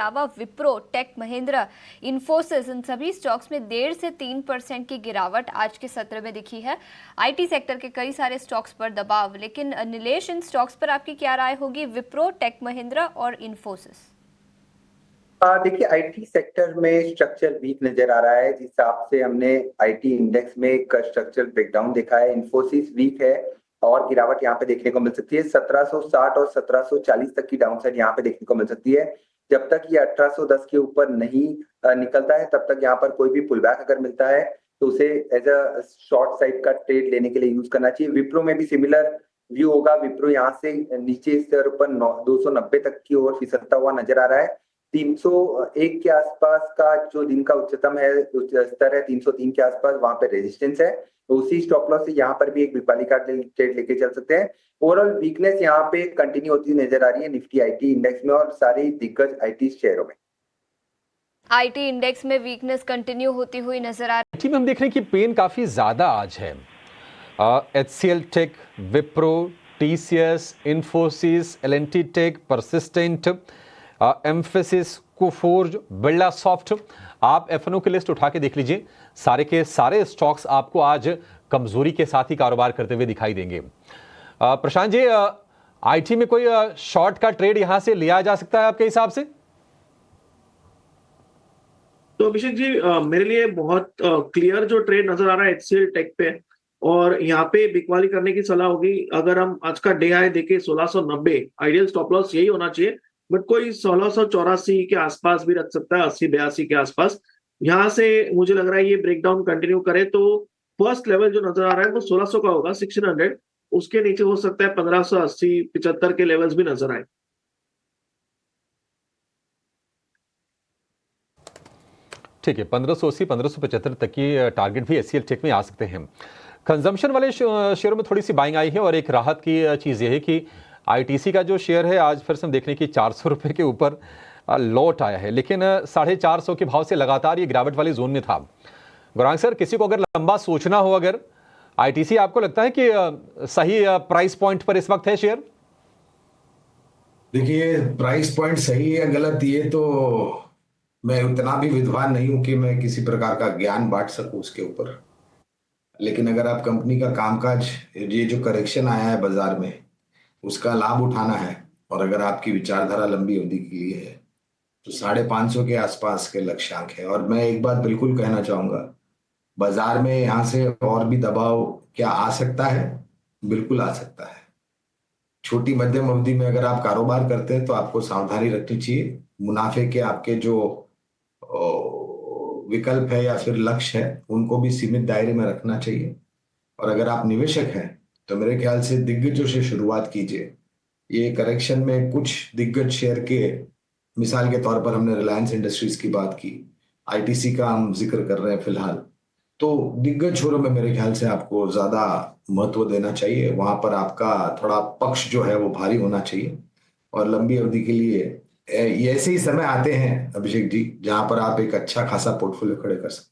अलावा विप्रो, टेक महिंद्रा, इन्फोसिस, इन सभी स्टॉक्स में 1.5 से 3% की गिरावट आज के सत्र में दिखी है। आईटी सेक्टर के कई सारे स्टॉक्स पर दबाव, लेकिन नीलेश, इन स्टॉक्स पर आपकी क्या राय होगी, विप्रो, टेक महिंद्रा और इन्फोसिस? देखिए, आईटी सेक्टर में स्ट्रक्चर वीक नजर आ रहा है। जिस हिसाब से हमने आईटी इंडेक्स में एक स्ट्रक्चरल ब्रेकडाउन देखा है, इन्फोसिस वीक है और गिरावट यहाँ पे देखने को मिल सकती है। 1760 और 1740 तक की डाउनसाइड यहाँ पे देखने को मिल सकती है। जब तक ये 1810 के ऊपर नहीं निकलता है, तब तक यहाँ पर कोई भी पुलबैक अगर मिलता है तो उसे एज अ शॉर्ट साइड का ट्रेड लेने के लिए यूज करना चाहिए। विप्रो में भी सिमिलर व्यू होगा। विप्रो यहाँ से नीचे स्तर पर 290 तक की ओर फिसलता हुआ नजर आ रहा है। 301 के आसपास का जो दिन का उच्चतम है स्तर है, 303 के आसपास, वहां पे रेजिस्टेंस है। तो उसी स्टॉप लॉस से यहाँ पर भी एक बिपाली का ट्रेड लेके चल सकते हैं। ओवरऑल वीकनेस यहाँ पे कंटिन्यू होती नजर आ रही है निफ्टी आईटी इंडेक्स में और सारे दिग्गज आईटी शेयरों में। आईटी इंडेक्स में वीकनेस कंटिन्यू होती हुई नजर आ रही है। हम देख रहे हैं कि पेन काफी ज्यादा आज है। HCL tech, Wipro, TCS, Infosys, L&T tech, Persistent, Mphasis, Coforge, Birlasoft. आप एफएनओ की लिस्ट उठा के देख लीजिए, सारे के सारे स्टॉक्स आपको आज कमजोरी के साथ ही कारोबार करते हुए दिखाई देंगे। प्रशांत जी, आईटी में कोई शॉर्ट का ट्रेड यहां से लिया जा सकता है आपके हिसाब से? तो अभिषेक जी, मेरे लिए बहुत क्लियर जो ट्रेड नजर आ रहा है HCL टेक पे, और यहाँ पे बिकवाली करने की सलाह होगी। अगर हम आज का डे हाई देखें 1690, आइडियल स्टॉप लॉस यही होना चाहिए, बट कोई 1684 के आसपास भी रख सकता है, 80-82 के आसपास। यहाँ से मुझे लग रहा है ये ब्रेकडाउन कंटिन्यू करे तो फर्स्ट लेवल जो नजर आ रहा है वो 1600 का होगा, 1600। उसके नीचे हो सकता है 1580-75 के लेवल्स भी नजर आए। ठीक है, 1580 1575 तक की टारगेट भी HCL टेक में आ सकते हैं। कंजम्पशन वाले शेयरों में थोड़ी सी बाइंग आई है और एक राहत की चीज़ यह है कि आईटीसी का जो शेयर है आज फिर से हम देखने की 400 रुपये के ऊपर लौट आया है, लेकिन 450 के भाव से लगातार ये गिरावट वाली जोन में था। गौरांग सर, किसी को अगर लंबा सोचना हो, अगर आईटीसी आपको लगता है कि सही प्राइस पॉइंट पर इस वक्त है शेयर? देखिए, प्राइस पॉइंट सही है गलत, ये तो मैं उतना भी विद्वान नहीं हूं कि मैं किसी प्रकार का ज्ञान बांट सकूं उसके ऊपर। लेकिन अगर आप कंपनी का कामकाज, ये जो करेक्शन आया है बाजार में, उसका लाभ उठाना है और अगर आपकी विचारधारा लंबी अवधि के लिए है तो 550 के आसपास के लक्ष्यांक है। और मैं एक बात बिल्कुल कहना चाहूंगा, बाजार में यहाँ से और भी दबाव क्या आ सकता है? बिल्कुल आ सकता है। छोटी मध्यम अवधि में अगर आप कारोबार करते हैं तो आपको सावधानी रखनी चाहिए। मुनाफे के आपके जो विकल्प है या फिर लक्ष्य है उनको भी सीमित दायरे में रखना चाहिए। और अगर आप निवेशक हैं तो मेरे ख्याल से दिग्गजों से शुरुआत कीजिए। ये करेक्शन में कुछ दिग्गज शेयर के, मिसाल के तौर पर हमने रिलायंस इंडस्ट्रीज की बात की, आईटीसी का हम जिक्र कर रहे हैं फिलहाल, तो दिग्गज शेयरों में मेरे ख्याल से आपको ज्यादा महत्व देना चाहिए। वहां पर आपका थोड़ा पक्ष जो है वो भारी होना चाहिए। और लंबी अवधि के लिए ऐसे ही समय आते हैं अभिषेक जी जहां पर आप एक अच्छा खासा पोर्टफोलियो खड़े कर सकते हैं।